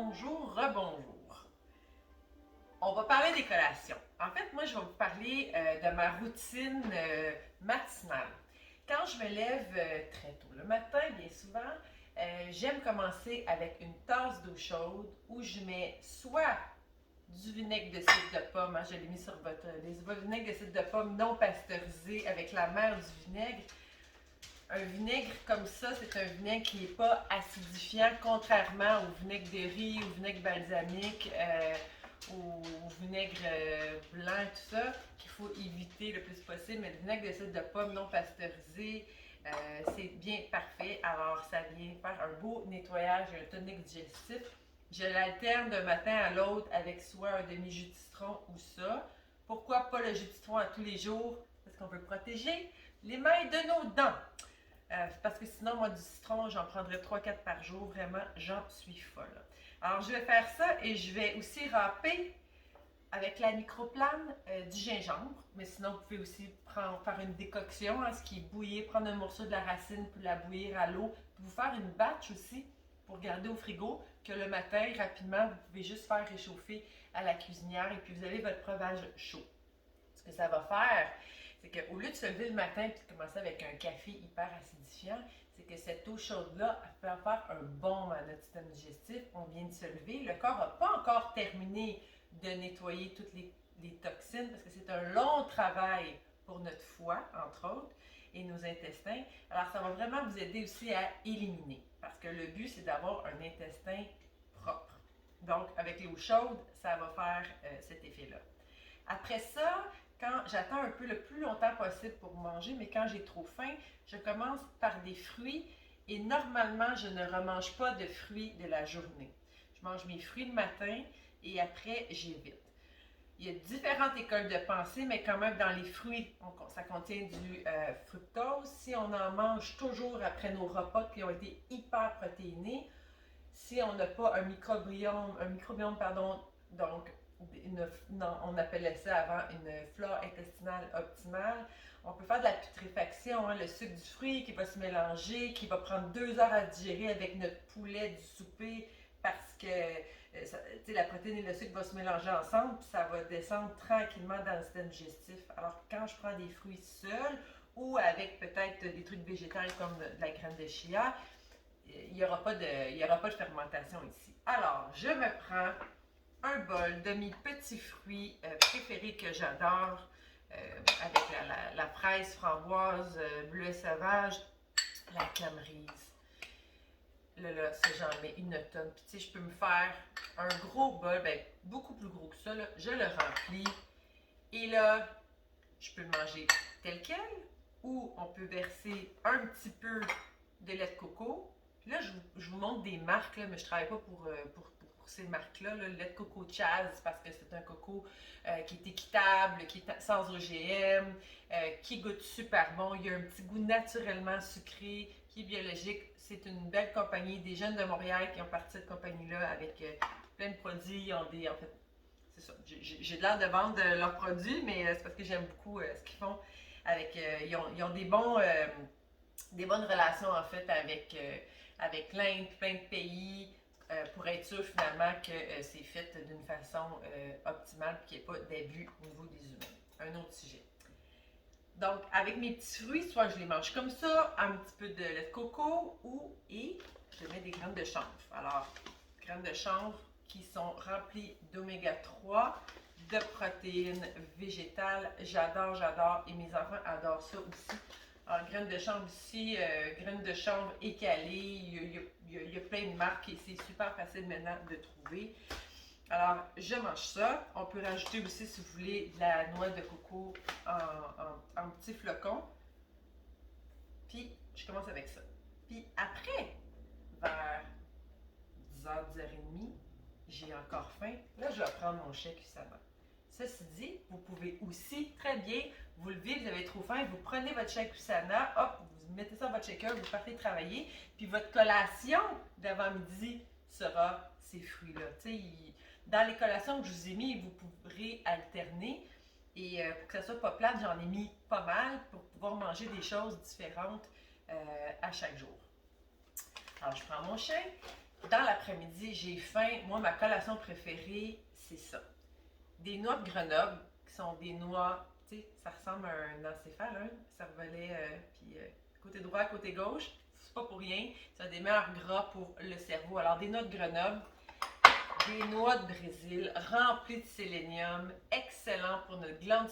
bonjour, rebonjour. On va parler des collations. En fait, moi, je vais vous parler de ma routine matinale. Quand je me lève très tôt le matin, bien souvent, j'aime commencer avec une tasse d'eau chaude où je mets soit du vinaigre de cidre de pomme, je l'ai mis sur votre vinaigre de cidre de pomme non pasteurisé avec la mère du vinaigre. Un vinaigre comme ça, c'est un vinaigre qui n'est pas acidifiant, contrairement au vinaigre de riz, au vinaigre balsamique, au vinaigre blanc, tout ça, qu'il faut éviter le plus possible. Mais le vinaigre de cidre de pomme non pasteurisé, c'est bien parfait. Alors, ça vient faire un beau nettoyage et un tonique digestif. Je l'alterne d'un matin à l'autre avec soit un demi-jus de citron ou ça. Pourquoi pas le jus de citron à tous les jours? Parce qu'on veut protéger l'émail de nos dents. Parce que sinon, moi, du citron, j'en prendrais 3-4 par jour. Vraiment, j'en suis folle. Alors, je vais faire ça et je vais aussi râper avec la microplane du gingembre. Mais sinon, vous pouvez aussi faire une décoction, ce qui est bouillir, prendre un morceau de la racine, puis la bouillir à l'eau. Puis vous faire une batch aussi pour garder au frigo, que le matin, rapidement, vous pouvez juste faire réchauffer à la cuisinière et puis vous avez votre breuvage chaud. Ce que ça va faire, c'est qu'au lieu de se lever le matin et de commencer avec un café hyper acidifiant, c'est que cette eau chaude-là peut faire un baume à notre système digestif. On vient de se lever, le corps n'a pas encore terminé de nettoyer toutes les toxines parce que c'est un long travail pour notre foie, entre autres, et nos intestins. Alors, ça va vraiment vous aider aussi à éliminer parce que le but, c'est d'avoir un intestin propre. Donc, avec l'eau chaude, ça va faire cet effet-là. Après ça, quand j'attends un peu le plus longtemps possible pour manger, mais quand j'ai trop faim, je commence par des fruits et normalement, je ne remange pas de fruits de la journée. Je mange mes fruits le matin et après, j'évite. Il y a différentes écoles de pensée, mais quand même, dans les fruits, ça contient du fructose. Si on en mange toujours après nos repas qui ont été hyper protéinés, si on n'a pas un microbiome, pardon, donc on appelait ça avant une flore intestinale optimale. On peut faire de la putréfaction, le sucre du fruit qui va se mélanger, qui va prendre 2 heures à digérer avec notre poulet du souper parce que la protéine et le sucre vont se mélanger ensemble, puis ça va descendre tranquillement dans le système digestif. Alors quand je prends des fruits seuls ou avec peut-être des trucs végétaux comme de la graine de chia, il n'y aura pas de fermentation ici. Alors, je me prends un bol de mes petits fruits préférés que j'adore, avec la fraise framboise, bleuet sauvage, la camerise. Là, ça, j'en mets une tonne. Puis, tu sais, je peux me faire un gros bol, beaucoup plus gros que ça. Là. Je le remplis. Et là, je peux le manger tel quel. Ou on peut verser un petit peu de lait de coco. Puis là, je vous montre des marques, là, mais je ne travaille pas pour ces marques-là. Le lait de coco Chaz, parce que c'est un coco qui est équitable, qui est sans OGM, qui goûte super bon. Il y a un petit goût naturellement sucré, qui est biologique. C'est une belle compagnie, des jeunes de Montréal qui ont parti cette compagnie-là avec plein de produits. Ils ont en fait, c'est ça. J'ai de l'air de vendre leurs produits, mais c'est parce que j'aime beaucoup ce qu'ils font. Ils ont des bonnes relations en fait avec plein de pays pour être sûr finalement que c'est fait d'une façon optimale et qu'il n'y ait pas d'abus au niveau des humains. Un autre sujet. Donc, avec mes petits fruits, soit je les mange comme ça, un petit peu de lait de coco et je mets des graines de chanvre. Alors, graines de chanvre qui sont remplies d'oméga 3, de protéines végétales. J'adore et mes enfants adorent ça aussi. Alors, graines de chanvre ici, graines de chanvre écalées, il y a plein de marques et c'est super facile maintenant de trouver. Alors, je mange ça. On peut rajouter aussi, si vous voulez, de la noix de coco en petits flocons. Puis, je commence avec ça. Puis après, vers 10h, 10h30, j'ai encore faim. Là, je vais prendre mon chèque Usama. Ceci dit, vous pouvez aussi très bien vous lever, vous avez trop faim, vous prenez votre shake Usana, hop, vous mettez ça dans votre shaker, vous partez travailler, puis votre collation d'avant-midi sera ces fruits-là. Dans les collations que je vous ai mis, vous pourrez alterner. Et pour que ça soit pas plate, j'en ai mis pas mal pour pouvoir manger des choses différentes à chaque jour. Alors, je prends mon shake dans l'après-midi, j'ai faim. Moi, ma collation préférée, c'est ça. Des noix de Grenoble, qui sont des noix, tu sais, ça ressemble à un encéphale, hein? Cervelet, puis côté droit, côté gauche. C'est pas pour rien. C'est un des meilleurs gras pour le cerveau. Alors, des noix de Grenoble, des noix de Brésil remplies de sélénium, excellent pour notre glande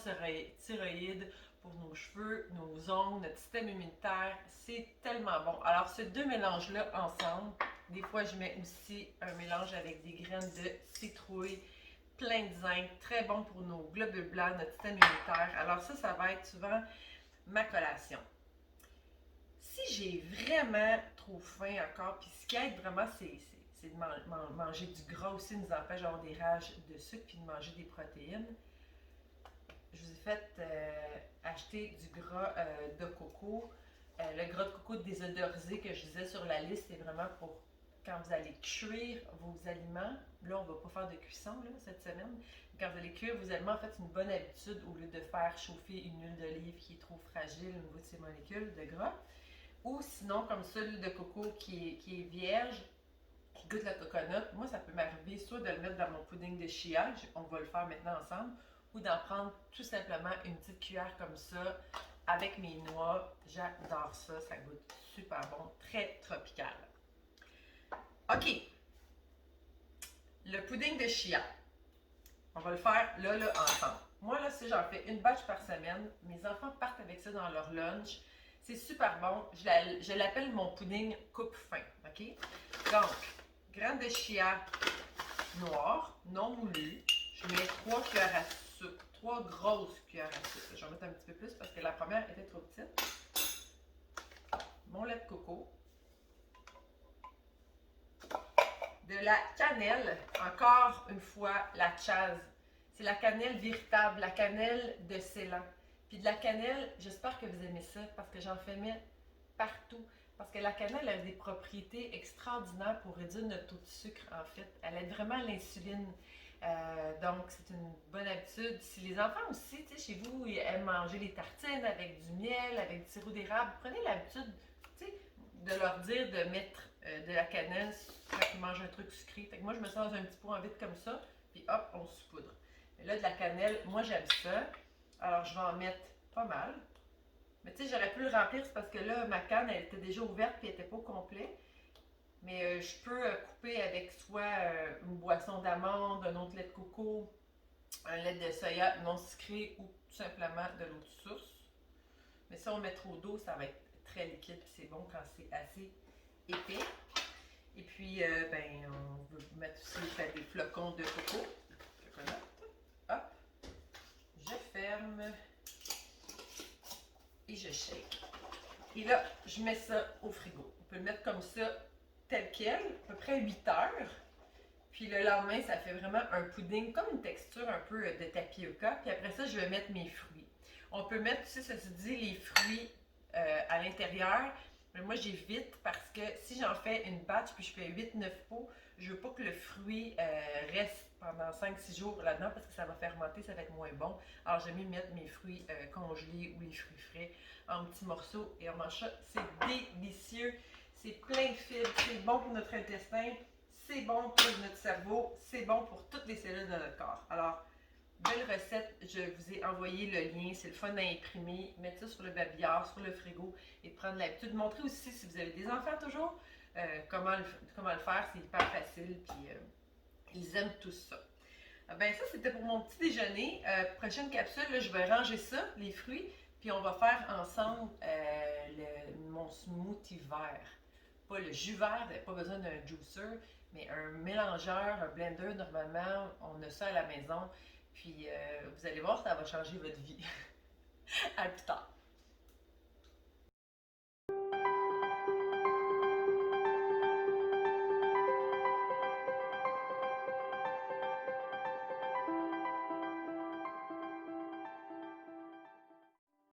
thyroïde, pour nos cheveux, nos ongles, notre système immunitaire. C'est tellement bon. Alors, ces deux mélanges-là ensemble, des fois, je mets aussi un mélange avec des graines de citrouille, plein de zinc, très bon pour nos globules blancs, notre système immunitaire. Alors ça va être souvent ma collation. Si j'ai vraiment trop faim encore, puis ce qui aide vraiment, c'est de manger du gras aussi, nous empêche d'avoir des rages de sucre, puis de manger des protéines. Je vous ai fait acheter du gras de coco. Le gras de coco désodorisé que je disais sur la liste, c'est vraiment pour quand vous allez cuire vos aliments. Là, on ne va pas faire de cuisson là, cette semaine. Quand vous allez cuire vos aliments, en fait, c'est une bonne habitude au lieu de faire chauffer une huile d'olive qui est trop fragile au niveau de ses molécules de gras. Ou sinon, comme ça, l'huile de coco qui est vierge, qui goûte la coconut. Moi, ça peut m'arriver soit de le mettre dans mon pudding de chia, on va le faire maintenant ensemble, ou d'en prendre tout simplement une petite cuillère comme ça avec mes noix. J'adore ça, ça goûte super bon, très tropical. OK, le pudding de chia. On va le faire là ensemble. Moi, là, si j'en fais une batch par semaine, mes enfants partent avec ça dans leur lunch. C'est super bon. Je l'appelle mon pudding coupe-faim. OK? Donc, graines de chia noires, non moulues. Je mets 3 cuillères à soupe. 3 grosses cuillères à soupe. Je vais en mettre un petit peu plus parce que la première était trop petite. Mon lait de coco. De la cannelle, encore une fois, la chaze. C'est la cannelle véritable, la cannelle de Ceylan. Puis de la cannelle, j'espère que vous aimez ça parce que j'en fais mettre partout. Parce que la cannelle a des propriétés extraordinaires pour réduire notre taux de sucre, en fait. Elle aide vraiment à l'insuline. Donc, c'est une bonne habitude. Si les enfants aussi, tu sais, chez vous, ils aiment manger les tartines avec du miel, avec du sirop d'érable, prenez l'habitude, tu sais, de leur dire de mettre de la cannelle quand ils mangent un truc sucré. Fait que moi, je me sens dans un petit pot en vide comme ça, puis hop, on saupoudre. Mais là, de la cannelle, moi, j'aime ça. Alors, je vais en mettre pas mal. Mais tu sais, j'aurais pu le remplir, c'est parce que là, ma canne, elle était déjà ouverte, puis elle n'était pas au complet. Mais je peux couper avec soit une boisson d'amande, un autre lait de coco, un lait de soya non sucré ou tout simplement de l'eau de source. Mais si on met trop d'eau, ça va être très liquide, puis c'est bon quand c'est assez épais. Et puis, on veut mettre aussi des flocons de coco. Coconut. Hop. Je ferme. Et je shake. Et là, je mets ça au frigo. On peut le mettre comme ça, tel quel, à peu près 8 heures. Puis le lendemain, ça fait vraiment un pudding, comme une texture un peu de tapioca. Puis après ça, je vais mettre mes fruits. On peut mettre, tu sais, ça se dit, les fruits à l'intérieur. Mais moi, j'évite parce que si j'en fais une batch puis je fais 8-9 pots, je veux pas que le fruit reste pendant 5-6 jours là-dedans parce que ça va fermenter, ça va être moins bon. Alors, j'aime mieux mettre mes fruits congelés ou les fruits frais en petits morceaux et on mange ça. C'est délicieux, c'est plein de fibres, c'est bon pour notre intestin, c'est bon pour notre cerveau, c'est bon pour toutes les cellules de notre corps. Alors, belle recette, je vous ai envoyé le lien, c'est le fun à imprimer, mettre ça sur le babillard, sur le frigo et de prendre l'habitude. Montrez aussi si vous avez des enfants toujours, comment le faire, c'est hyper facile, puis ils aiment tout ça. Ben ça, c'était pour mon petit déjeuner. Prochaine capsule, là, je vais ranger ça, les fruits, puis on va faire ensemble mon smoothie vert. Pas le jus vert, vous n'avez pas besoin d'un juicer, mais un mélangeur, un blender, normalement, on a ça à la maison. Puis vous allez voir, ça va changer votre vie. À plus tard.